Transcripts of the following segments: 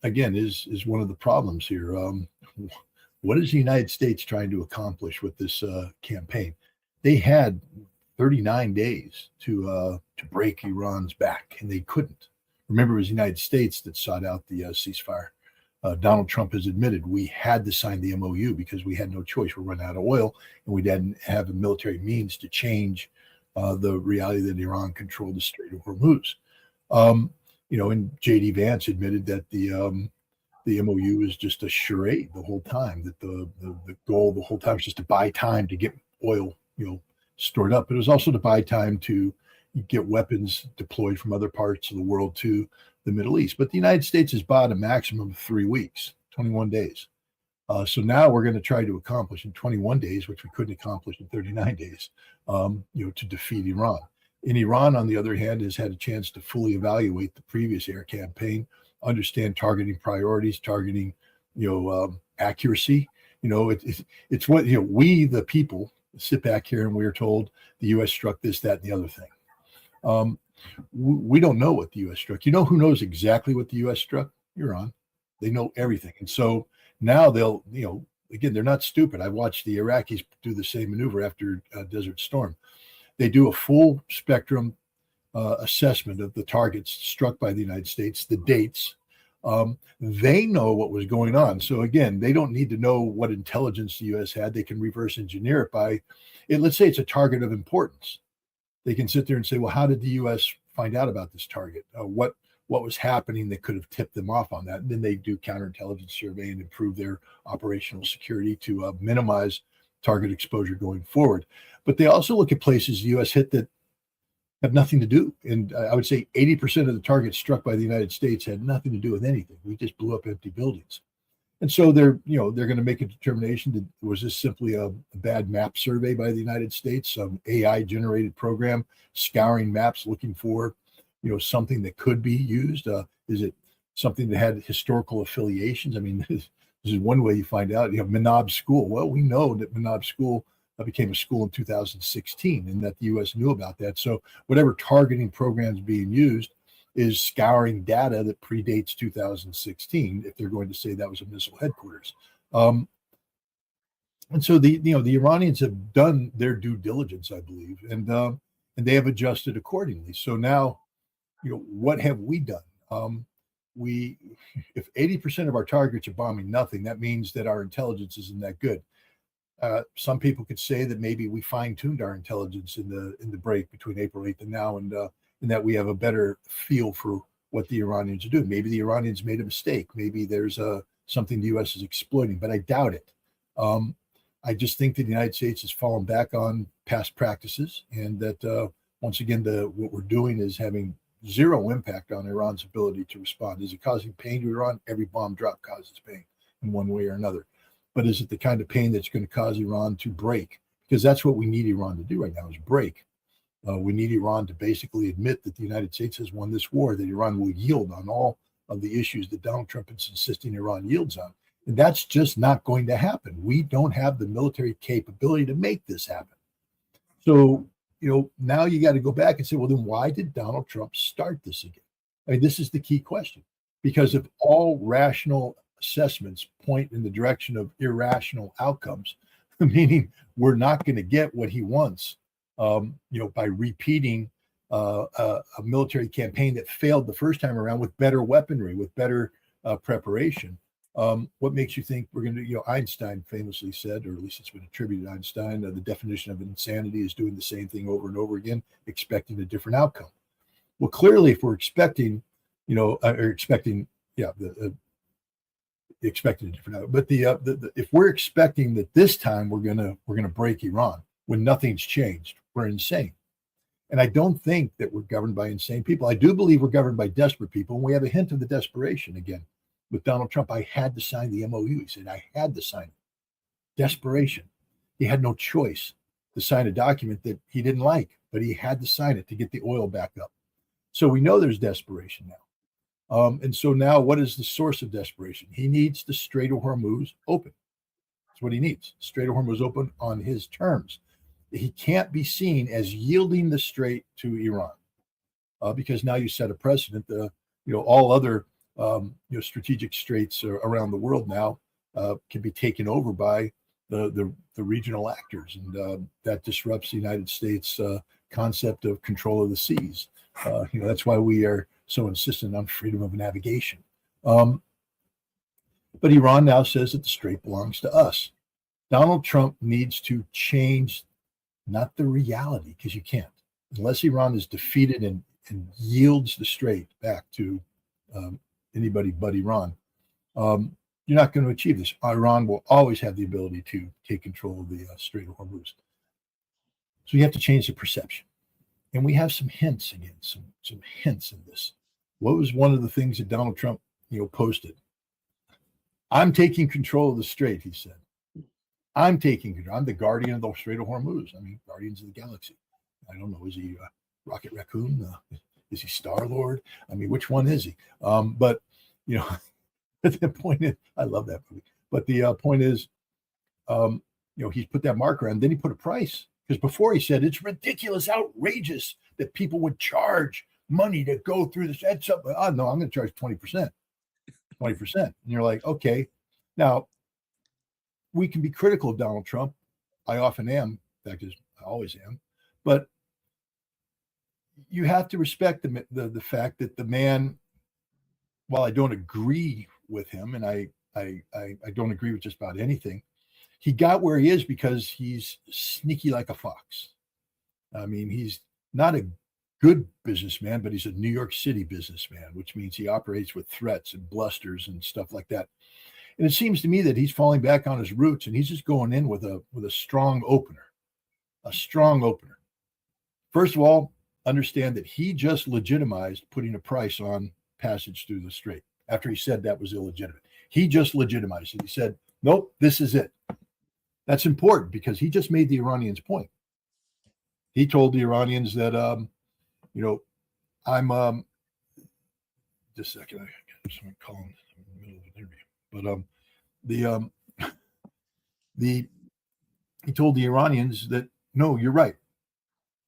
again, is one of the problems here. What is the United States trying to accomplish with this campaign? They had 39 days to break Iran's back, and they couldn't. Remember, it was the United States that sought out the ceasefire. Donald Trump has admitted we had to sign the MOU because we had no choice. We're running out of oil, and we didn't have the military means to change the reality that Iran controlled the Strait of Hormuz. And J.D. Vance admitted that the MOU is just a charade the whole time. That the goal the whole time is just to buy time to get oil, stored up. But it was also to buy time to get weapons deployed from other parts of the world to the Middle East. But the United States has bought a maximum of 3 weeks, 21 days. So now we're going to try to accomplish in 21 days, which we couldn't accomplish in 39 days, to defeat Iran. And Iran, on the other hand, has had a chance to fully evaluate the previous air campaign, understand targeting priorities, targeting, accuracy. It's what, we, the people, sit back here and we are told the U.S. struck this, that, and the other thing. We don't know what the U.S. struck. You know who knows exactly what the U.S. struck? Iran. They know everything. And so now they'll, again, they're not stupid. I watched the Iraqis do the same maneuver after Desert Storm. They do a full spectrum assessment of the targets struck by the United States, the dates. They know what was going on. So again, they don't need to know what intelligence the U.S. had. They can reverse engineer it by, let's say it's a target of importance. They can sit there and say, well, how did the U.S. find out about this target? What was happening that could have tipped them off on that? And then they do counterintelligence survey and improve their operational security to minimize target exposure going forward. But they also look at places the U.S. hit that have nothing to do. And I would say 80% of the targets struck by the United States had nothing to do with anything. We just blew up empty buildings. And so they're going to make a determination that was this simply a bad map survey by the United States, some AI generated program scouring maps looking for, something that could be used. Is it something that had historical affiliations? I mean, this is one way you find out. You have Manab School. Well, we know that Manab School became a school in 2016 and that the U.S. knew about that. So whatever targeting programs being used is scouring data that predates 2016 if they're going to say that was a missile headquarters. And so the Iranians have done their due diligence, I believe, and they have adjusted accordingly. So now, what have we done? If 80% of our targets are bombing nothing, that means that our intelligence isn't that good. Some people could say that maybe we fine-tuned our intelligence in the break between April 8th and now, and that we have a better feel for what the Iranians are doing. Maybe the Iranians made a mistake. Maybe there's something the U.S. is exploiting, but I doubt it. I just think that the United States has fallen back on past practices, and that once again, what we're doing is having zero impact on Iran's ability to respond. Is it causing pain to Iran? Every bomb drop causes pain in one way or another. But is it the kind of pain that's going to cause Iran to break? Because that's what we need Iran to do right now, is break. We need Iran to basically admit that the United States has won this war, that Iran will yield on all of the issues that Donald Trump is insisting Iran yields on. And that's just not going to happen. We don't have the military capability to make this happen. So, now you got to go back and say, well, then why did Donald Trump start this again? I mean, this is the key question. Because if all rational assessments point in the direction of irrational outcomes, meaning we're not going to get what he wants, by repeating a military campaign that failed the first time around with better weaponry, with better preparation. What makes you think we're going to, Einstein famously said, or at least it's been attributed to Einstein, the definition of insanity is doing the same thing over and over again, expecting a different outcome. Well, clearly, if we're expecting, expecting a different outcome, but if we're expecting that this time we're gonna break Iran when nothing's changed, we're insane. And I don't think that we're governed by insane people. I do believe we're governed by desperate people, and we have a hint of the desperation again. With Donald Trump, I had to sign the MOU. He said, I had to sign it. Desperation. He had no choice to sign a document that he didn't like, but he had to sign it to get the oil back up. So we know there's desperation now. And so now what is the source of desperation? He needs the Strait of Hormuz open. That's what he needs. Strait of Hormuz open on his terms. He can't be seen as yielding the strait to Iran because now you set a precedent. All other strategic straits around the world now can be taken over by the regional actors, and that disrupts the United States concept of control of the seas. That's why we are so insistent on freedom of navigation. But Iran now says that the strait belongs to us. Donald Trump needs to change, not the reality, because you can't. Unless Iran is defeated and yields the strait back to anybody but Iran, you're not going to achieve this. Iran will always have the ability to take control of the Strait of Hormuz. So you have to change the perception. And we have some hints again, some hints in this. What was one of the things that Donald Trump, posted? I'm taking control of the strait, he said. I'm taking control. I'm the guardian of the Strait of Hormuz. I mean, guardians of the galaxy. I don't know. Is he Rocket Raccoon? Is he Star-Lord? I mean, which one is he? But, the point is, I love that movie. But the point is, he's put that marker on. Then he put a price. Because before he said, it's ridiculous, outrageous that people would charge money to go through this. Oh, no, I'm going to charge 20%. 20%. And you're like, okay. Now, we can be critical of Donald Trump. I often am. In fact, I always am. But you have to respect the fact that the man, while I don't agree with him, and I don't agree with just about anything, he got where he is because he's sneaky like a fox. I mean, he's not a good businessman, but he's a New York City businessman, which means he operates with threats and blusters and stuff like that. And it seems to me that he's falling back on his roots, and he's just going in with a strong opener. A strong opener. First of all, understand that he just legitimized putting a price on passage through the strait after he said that was illegitimate. He just legitimized it. He said, nope, this is it. That's important because he just made the Iranians point. He told the Iranians that, I'm just a second, I got someone calling in the middle of an interview. But he told the Iranians that, no, you're right.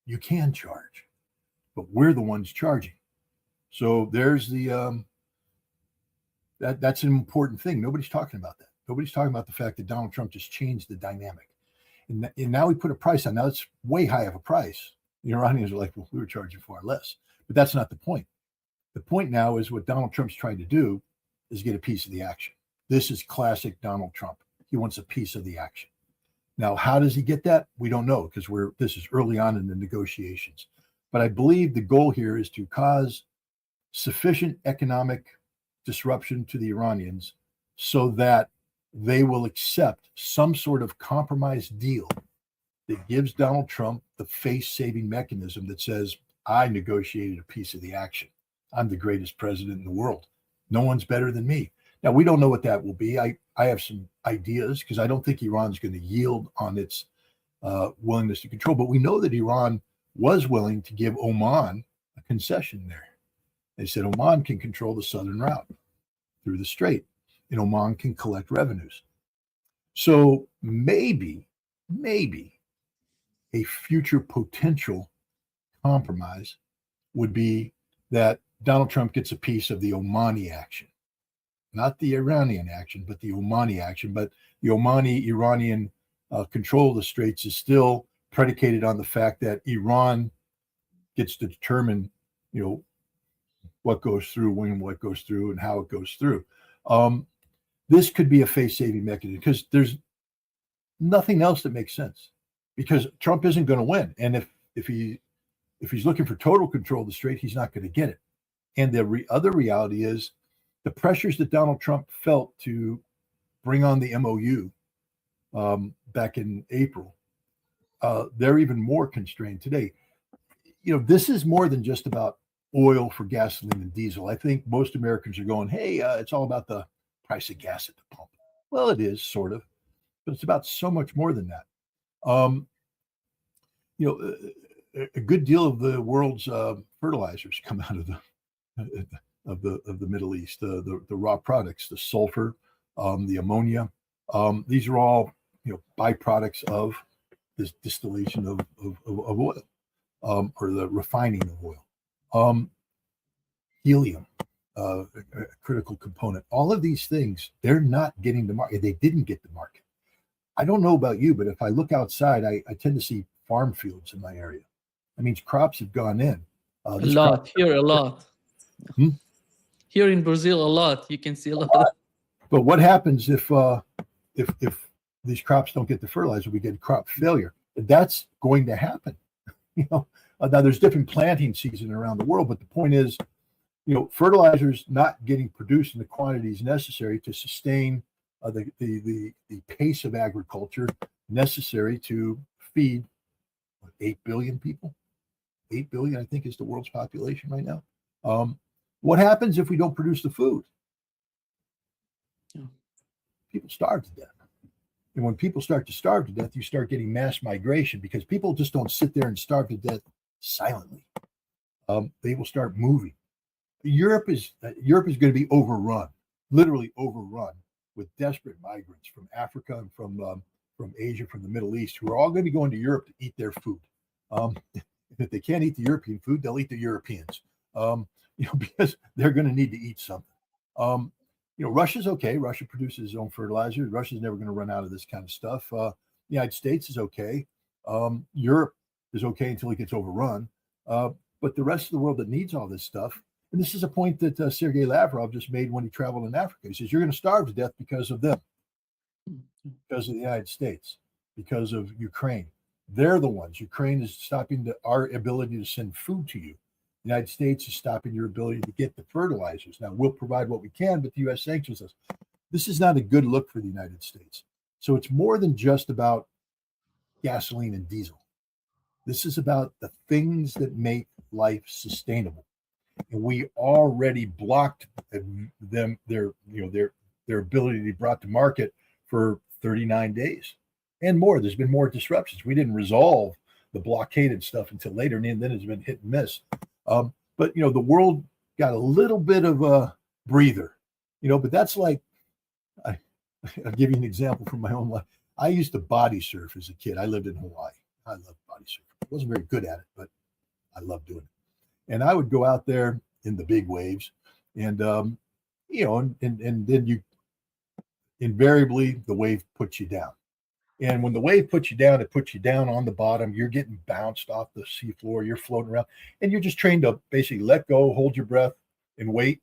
You can charge, but we're the ones charging. So there's that's an important thing. Nobody's talking about that. Nobody's talking about the fact that Donald Trump just changed the dynamic. And now we put a price on. Now it's way high of a price. The Iranians are like, well, we were charging far less. But that's not the point. The point now is what Donald Trump's trying to do is get a piece of the action. This is classic Donald Trump. He wants a piece of the action. Now, how does he get that? We don't know because this is early on in the negotiations. But I believe the goal here is to cause sufficient economic disruption to the Iranians so that they will accept some sort of compromise deal that gives Donald Trump the face-saving mechanism that says, I negotiated a piece of the action. I'm the greatest president in the world. No one's better than me. Now, we don't know what that will be. I have some ideas because I don't think Iran's going to yield on its willingness to control. But we know that Iran was willing to give Oman a concession there. They said Oman can control the southern route through the strait, and Oman can collect revenues. So maybe a future potential compromise would be that Donald Trump gets a piece of the Omani action. Not the Iranian action, but the Omani action. But the Omani-Iranian control of the straits is still predicated on the fact that Iran gets to determine, what goes through, when what goes through, and how it goes through. This could be a face-saving mechanism because there's nothing else that makes sense. Because Trump isn't going to win, and if he's looking for total control of the strait, he's not going to get it. And the other reality is the pressures that Donald Trump felt to bring on the MOU back in April, they're even more constrained today. This is more than just about oil for gasoline and diesel. I think most Americans are going, hey, it's all about the price of gas at the pump. Well, it is sort of, but it's about so much more than that. A good deal of the world's fertilizers come out of the Middle East. The raw products, the sulfur, the ammonia. These are all byproducts of this distillation of oil, or the refining of oil. Helium. a critical component. All of these things, they're not getting the market. They didn't get the market. I don't know about you, but if I look outside, I tend to see farm fields in my area. That means crops have gone in. A lot. Hmm? Here in Brazil, a lot. You can see a lot. But what happens if these crops don't get the fertilizer? We get crop failure. That's going to happen. Now there's different planting season around the world, but the point is, fertilizers not getting produced in the quantities necessary to sustain the pace of agriculture necessary to feed 8 billion people. 8 billion, I think, is the world's population right now. What happens if we don't produce the food? People starve to death. And when people start to starve to death, you start getting mass migration, because people just don't sit there and starve to death silently. They will start moving. Europe is going to be overrun, literally overrun, with desperate migrants from Africa and from Asia, from the Middle East, who are all going to be going to Europe to eat their food. If they can't eat the European food, they'll eat the Europeans, because they're going to need to eat something. Russia's okay. Russia produces its own fertilizer. Russia's never going to run out of this kind of stuff. The United States is okay. Europe is okay until it gets overrun. But the rest of the world that needs all this stuff, and this is a point that Sergei Lavrov just made when he traveled in Africa. He says, you're going to starve to death because of them, because of the United States, because of Ukraine. They're the ones. Ukraine is stopping our ability to send food to you. The United States is stopping your ability to get the fertilizers. Now, we'll provide what we can, but the U.S. sanctions us. This is not a good look for the United States. So it's more than just about gasoline and diesel. This is about the things that make life sustainable. And we already blocked them, their ability to be brought to market for 39 days and more. There's been more disruptions. We didn't resolve the blockaded stuff until later, and then it's been hit and miss. But the world got a little bit of a breather, but that's like, I'll give you an example from my own life. I used to body surf as a kid. I lived in Hawaii. I loved body surfing. I wasn't very good at it, but I loved doing it. And I would go out there in the big waves, and and then you invariably, the wave puts you down. And when the wave puts you down, it puts you down on the bottom. You're getting bounced off the seafloor. You're floating around, and you're just trained to basically let go, hold your breath, and wait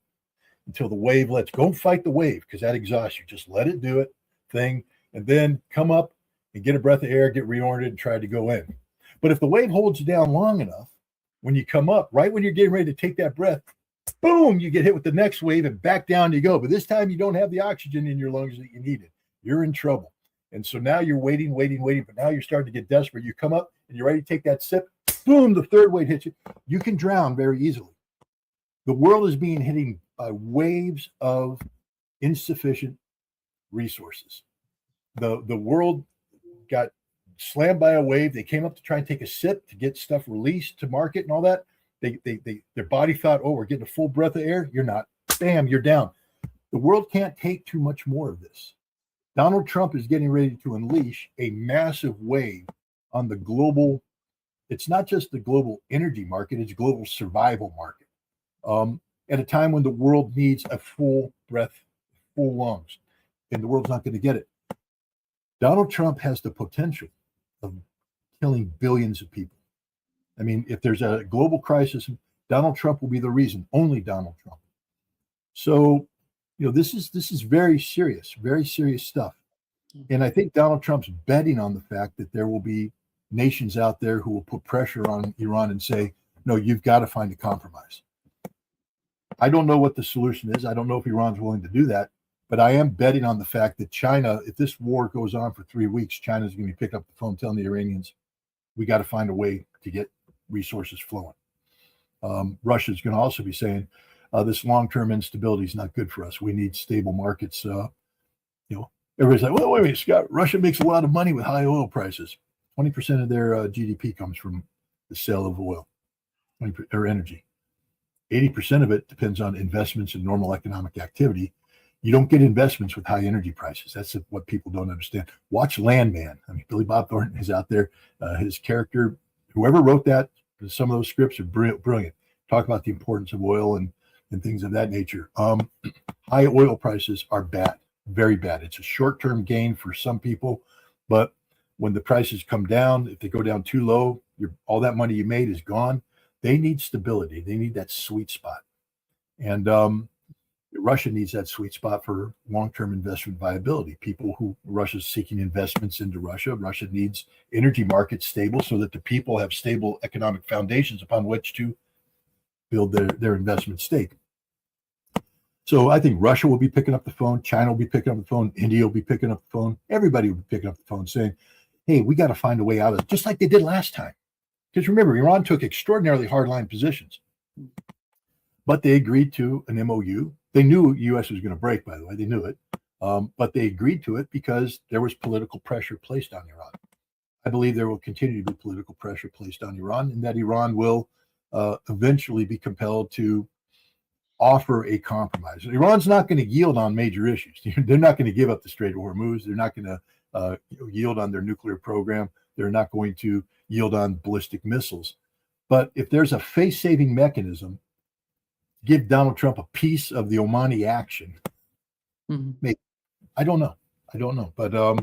until the wave lets go. Don't fight the wave, because that exhausts you. Just let it do it thing, and then come up and get a breath of air, get reoriented, and try to go in. But if the wave holds you down long enough, when you come up, right when you're getting ready to take that breath, boom, you get hit with the next wave, and back down you go. But this time you don't have the oxygen in your lungs that you needed. You're in trouble. And so now you're waiting, but now you're starting to get desperate. You come up and you're ready to take that sip. Boom, the third wave hits you. You can drown very easily. The world is being hit by waves of insufficient resources. The world got slammed by a wave. They came up to try and take a sip to get stuff released to market and all that. Their body thought, oh, we're getting a full breath of air. You're not. Bam, you're down. The world can't take too much more of this. Donald Trump is getting ready to unleash a massive wave on the global. It's not just the global energy market, it's global survival market. At a time when the world needs a full breath, full lungs, and the world's not going to get it. Donald Trump has the potential of killing billions of people. I mean, if there's a global crisis, Donald Trump will be the reason, only Donald Trump. So, this is very serious stuff. And I think Donald Trump's betting on the fact that there will be nations out there who will put pressure on Iran and say, no, you've got to find a compromise. I don't know what the solution is. I don't know if Iran's willing to do that, but I am betting on the fact that China, if this war goes on for 3 weeks, China's going to be picking up the phone telling the Iranians, we got to find a way to get resources flowing. Russia's going to also be saying, this long-term instability is not good for us. We need stable markets. Everybody's like, well, wait a minute, Scott, Russia makes a lot of money with high oil prices. 20% of their GDP comes from the sale of oil or energy. 80% of it depends on investments in normal economic activity. You don't get investments with high energy prices. That's what people don't understand. Watch Landman. I mean, Billy Bob Thornton is out there. His character, whoever wrote that, some of those scripts are brilliant. Talk about the importance of oil and and things of that nature. High oil prices are bad, very bad. It's a short-term gain for some people, but when the prices come down, if they go down too low, all that money you made is gone. They need stability. They need that sweet spot. And Russia needs that sweet spot for long-term investment viability. Russia's seeking investments into Russia. Russia needs energy markets stable so that the people have stable economic foundations upon which to build their investment stake. So I think Russia will be picking up the phone. China will be picking up the phone. India will be picking up the phone. Everybody will be picking up the phone saying, hey, we got to find a way out of it, just like they did last time. Because remember, Iran took extraordinarily hardline positions, but they agreed to an MOU. They knew U.S. was going to break, by the way. They knew it. But they agreed to it because there was political pressure placed on Iran. I believe there will continue to be political pressure placed on Iran, and that Iran will eventually be compelled to offer a compromise. Iran's not going to yield on major issues. They're not going to give up the Strait of Hormuz. They're not going to yield on their nuclear program. They're not going to yield on ballistic missiles. But if there's a face-saving mechanism, give Donald Trump a piece of the Omani action, maybe. I don't know. But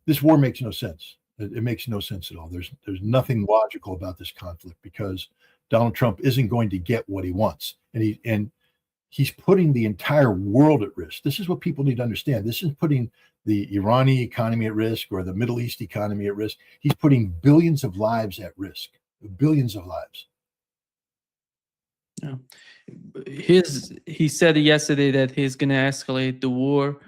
this war makes no sense. It makes no sense at all. There's nothing logical about this conflict because Donald Trump isn't going to get what he wants, and he's putting the entire world at risk. This is what people need to understand. This is putting the Iranian economy at risk or the Middle East economy at risk. He's putting billions of lives at risk. Billions of lives. Yeah. He said yesterday that he's going to escalate the war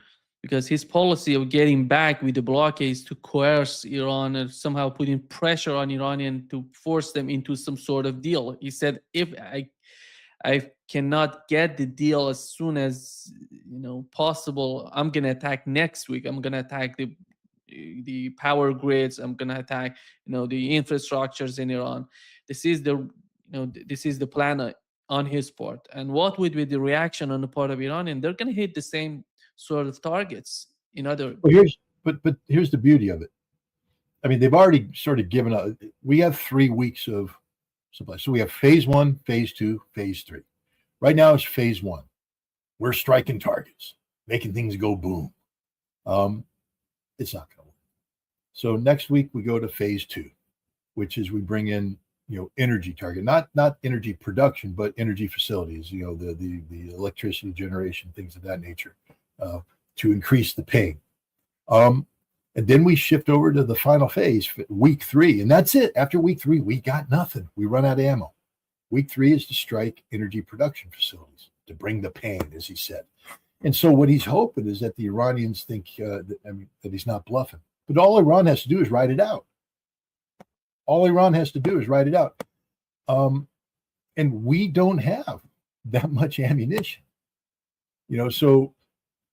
because his policy of getting back with the blockades to coerce Iran and somehow putting pressure on Iranian to force them into some sort of deal. He said, if I cannot get the deal as soon as possible, I'm going to attack next week. I'm going to attack the power grids. I'm going to attack the infrastructures in Iran. This is the plan on his part. And what would be the reaction on the part of Iran? And they're going to hit the same sort of targets in other. Well, here's the beauty of it. I mean, they've already sort of given up. We have 3 weeks of supply. So we have phase 1, phase 2, phase 3. Right now it's phase 1. We're striking targets, making things go boom. It's not going to work. So next week we go to phase 2, which is we bring in energy target, not energy production, but energy facilities, the electricity generation, things of that nature, to increase the ping. And then we shift over to the final phase, week 3, and that's it. After week 3, we got nothing. We run out of ammo. Week 3 is to strike energy production facilities, to bring the pain, as he said. And so what he's hoping is that the Iranians think that he's not bluffing. But all Iran has to do is ride it out. And we don't have that much ammunition. So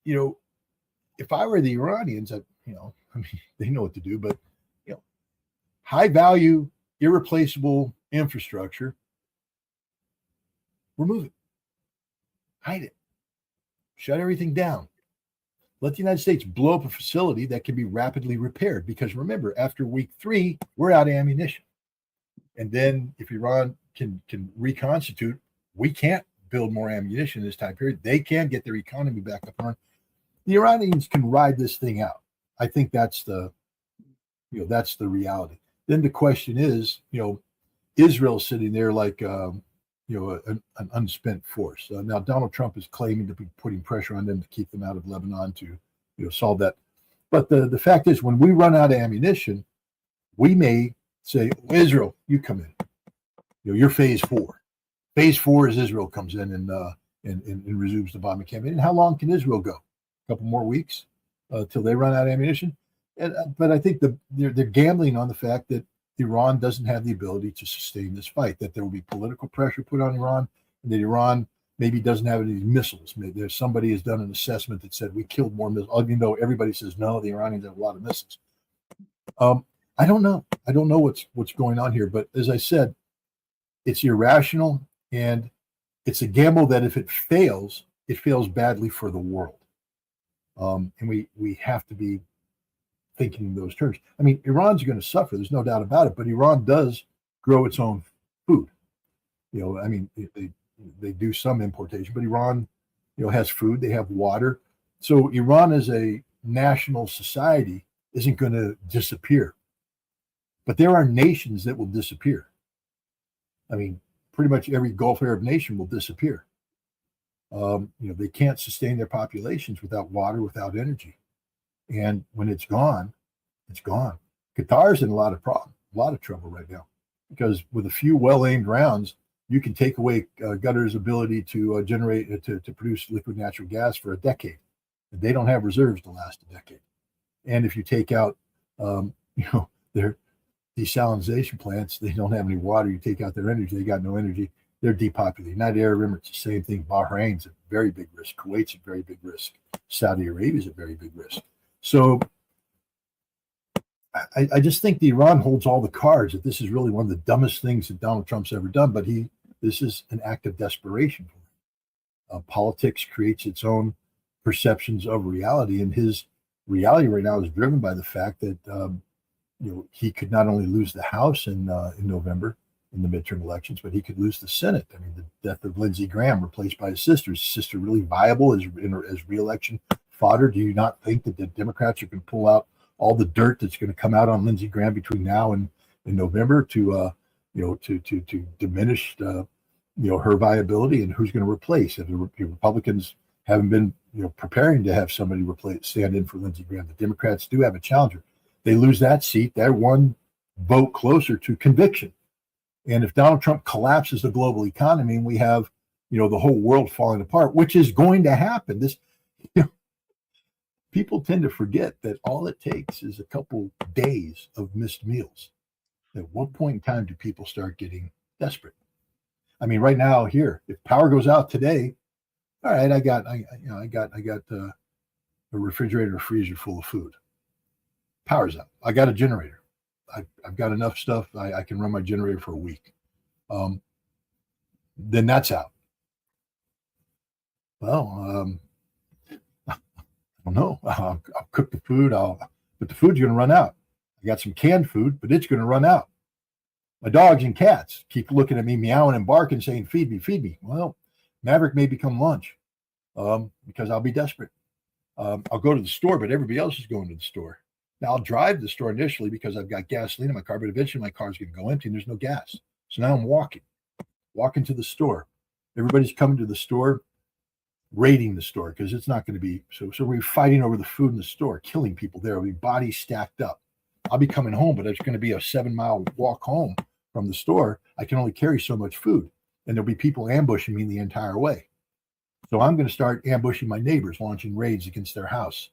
if I were the Iranians, they know what to do, but high value, irreplaceable infrastructure, remove it, hide it, shut everything down. Let the United States blow up a facility that can be rapidly repaired. Because remember, after week 3, we're out of ammunition. And then if Iran can reconstitute, we can't build more ammunition in this time period. They can get their economy back up and running. The Iranians can ride this thing out. I think that's the reality. Then the question is, Israel's sitting there like, an unspent force. Now Donald Trump is claiming to be putting pressure on them to keep them out of Lebanon to, solve that. But the fact is, when we run out of ammunition, we may say, Israel, you come in. You're phase 4. Phase 4 is Israel comes in and resumes the bombing campaign. And how long can Israel go? A couple more weeks till they run out of ammunition. But I think they're gambling on the fact that Iran doesn't have the ability to sustain this fight, that there will be political pressure put on Iran, and that Iran maybe doesn't have any missiles. Maybe somebody has done an assessment that said we killed more missiles, even though everybody says no, the Iranians have a lot of missiles. I don't know. I don't know what's going on here. But as I said, it's irrational, and it's a gamble that if it fails badly for the world. And we have to be thinking in those terms. I mean, Iran's going to suffer. There's no doubt about it. But Iran does grow its own food. they do some importation, but Iran, has food, they have water. So Iran as a national society isn't going to disappear. But there are nations that will disappear. I mean, pretty much every Gulf Arab nation will disappear. They can't sustain their populations without water, without energy. And when it's gone, it's gone. Qatar's in a lot of trouble right now, because with a few well-aimed rounds, you can take away Qatar's ability to generate, to produce liquid natural gas for a decade. They don't have reserves to last a decade. And if you take out, their desalinization plants, they don't have any water. You take out their energy, they got no energy. They're depopulated. United Arab Emirates, the same thing. Bahrain's a very big risk. Kuwait's a very big risk. Saudi Arabia's a very big risk. So I just think that Iran holds all the cards, that this is really one of the dumbest things that Donald Trump's ever done, but this is an act of desperation for him. Politics creates its own perceptions of reality, and his reality right now is driven by the fact that he could not only lose the House in November in the midterm elections, but he could lose the Senate. I mean, the death of Lindsey Graham, replaced by his sister. Is his sister really viable as re-election fodder? Do you not think that the Democrats are going to pull out all the dirt that's going to come out on Lindsey Graham between now and in November to diminish her viability, and who's going to replace? If the Republicans haven't been preparing to have somebody stand in for Lindsey Graham, the Democrats do have a challenger. They lose that seat, they're one vote closer to conviction. And if Donald Trump collapses the global economy and we have the whole world falling apart, which is going to happen, people tend to forget that all it takes is a couple days of missed meals. At what point in time do people start getting desperate? I mean, right now here, if power goes out today, all right, I got a refrigerator or freezer full of food. Power's out. I got a generator. I've got enough stuff. I can run my generator for a week. Then that's out. Well, I don't know. I'll cook the food. But the food's going to run out. I got some canned food, but it's going to run out. My dogs and cats keep looking at me, meowing and barking, saying, "Feed me, feed me." Well, Maverick may become lunch because I'll be desperate. I'll go to the store, but everybody else is going to the store. Now, I'll drive to the store initially because I've got gasoline in my car, but eventually my car's going to go empty and there's no gas. So now I'm walking to the store. Everybody's coming to the store, raiding the store because it's not going to be. So we're fighting over the food in the store, killing people there. There'll be bodies stacked up. I'll be coming home, but it's going to be a 7-mile walk home from the store. I can only carry so much food, and there'll be people ambushing me the entire way. So I'm going to start ambushing my neighbors, launching raids against their house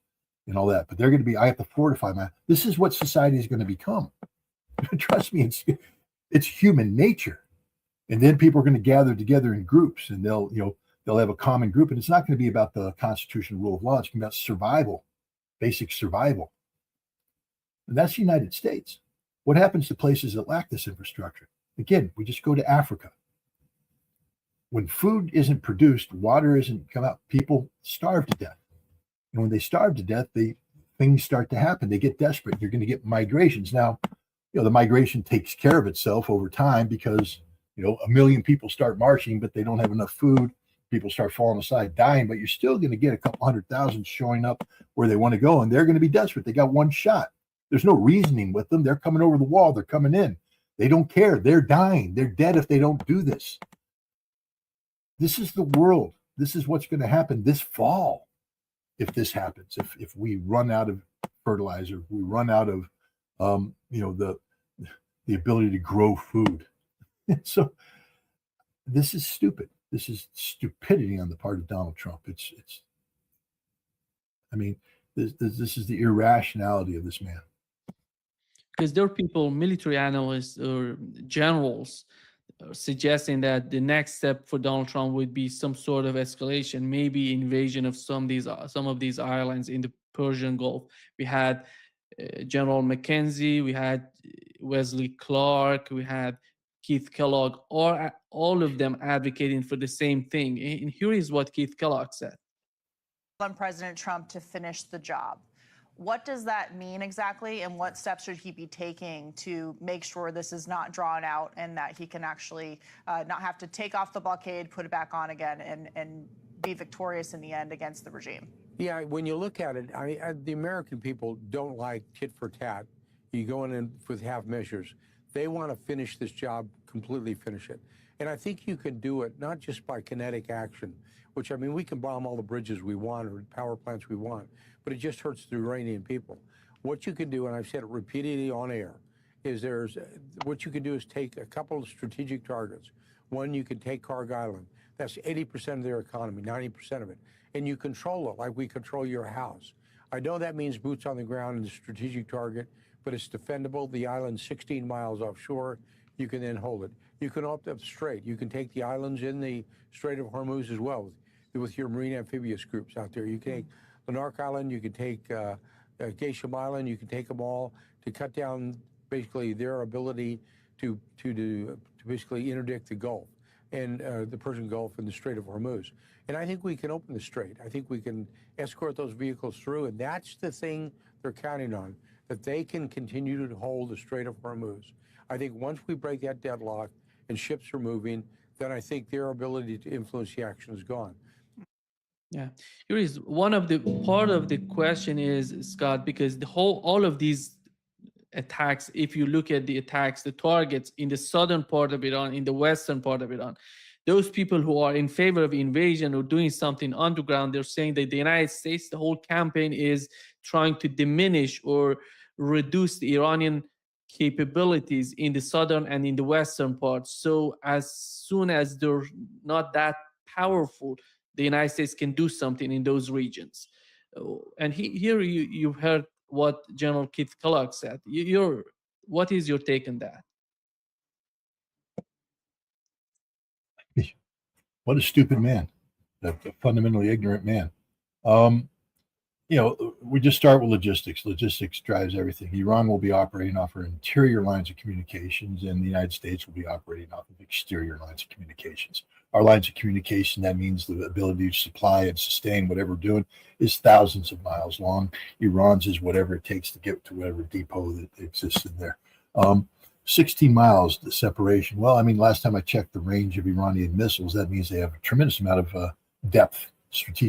and all that. But they're going to be, I have to fortify this is what society is going to become. Trust me, it's human nature. And then people are going to gather together in groups, and they'll have a common group. And it's not going to be about the Constitution, rule of law. It's going to be about survival, basic survival. And that's the United States. What happens to places that lack this infrastructure? Again, we just go to Africa. When food isn't produced, water isn't come out, people starve to death. And when they starve to death, things start to happen. They get desperate. You're going to get migrations. Now, the migration takes care of itself over time because, 1 million people start marching, but they don't have enough food. People start falling aside, dying, but you're still going to get a couple 100,000 showing up where they want to go, and they're going to be desperate. They got one shot. There's no reasoning with them. They're coming over the wall. They're coming in. They don't care. They're dying. They're dead if they don't do this. This is the world. This is what's going to happen this fall if this happens. If we run out of fertilizer, we run out of the ability to grow food. So this is stupid. This is stupidity on the part of Donald Trump. This is the irrationality of this man. Because there are people, military analysts or generals, suggesting that the next step for Donald Trump would be some sort of escalation, maybe invasion of some of these islands in the Persian Gulf. We had General McKenzie, we had Wesley Clark, we had Keith Kellogg, all of them advocating for the same thing. And here is what Keith Kellogg said. On President Trump to finish the job. What does that mean exactly, and what steps should he be taking to make sure this is not drawn out and that he can actually not have to take off the blockade, put it back on again, and be victorious in the end against the regime? Yeah, when you look at it, the American people don't like tit for tat. You go in with half measures. They want to finish this job, completely finish it. And I think you can do it not just by kinetic action, which, I mean, we can bomb all the bridges we want or power plants we want, but it just hurts the Iranian people. What you can do, and I've said it repeatedly on air, is what you can do is take a couple of strategic targets. One, you can take Karg Island. That's 80% of their economy, 90% of it. And you control it like we control your house. I know that means boots on the ground and the strategic target, but it's defendable. The island's 16 miles offshore. You can then hold it. You can open up the strait. You can take the islands in the Strait of Hormuz as well with your marine amphibious groups out there. You can take Lanark Island. You can take Geisham Island. You can take them all to cut down basically their ability to basically interdict the Gulf and the Persian Gulf and the Strait of Hormuz. And I think we can open the strait. I think we can escort those vehicles through, and that's the thing they're counting on, that they can continue to hold the Strait of Hormuz. I think once we break that deadlock and ships are moving, then I think their ability to influence the action is gone. Yeah, here is one of the part of the question is, Scott, because all of these attacks, if you look at the attacks, the targets in the southern part of Iran, in the western part of Iran, those people who are in favor of invasion or doing something underground, they're saying that the United States, the whole campaign is trying to diminish or reduce the Iranian capabilities in the southern and in the western parts. So as soon as they're not that powerful, the United States can do something in those regions. And here you've heard what General Keith Kellogg said. What is your take on that? What a stupid man, a fundamentally ignorant man. We just start with logistics. Logistics drives everything. Iran will be operating off our interior lines of communications, and the United States will be operating off of exterior lines of communications. Our lines of communication, that means the ability to supply and sustain whatever we're doing, is thousands of miles long. Iran's is whatever it takes to get to whatever depot that exists in there. 16 miles, the separation. Well, I mean, last time I checked the range of Iranian missiles, that means they have a tremendous amount of depth, strategic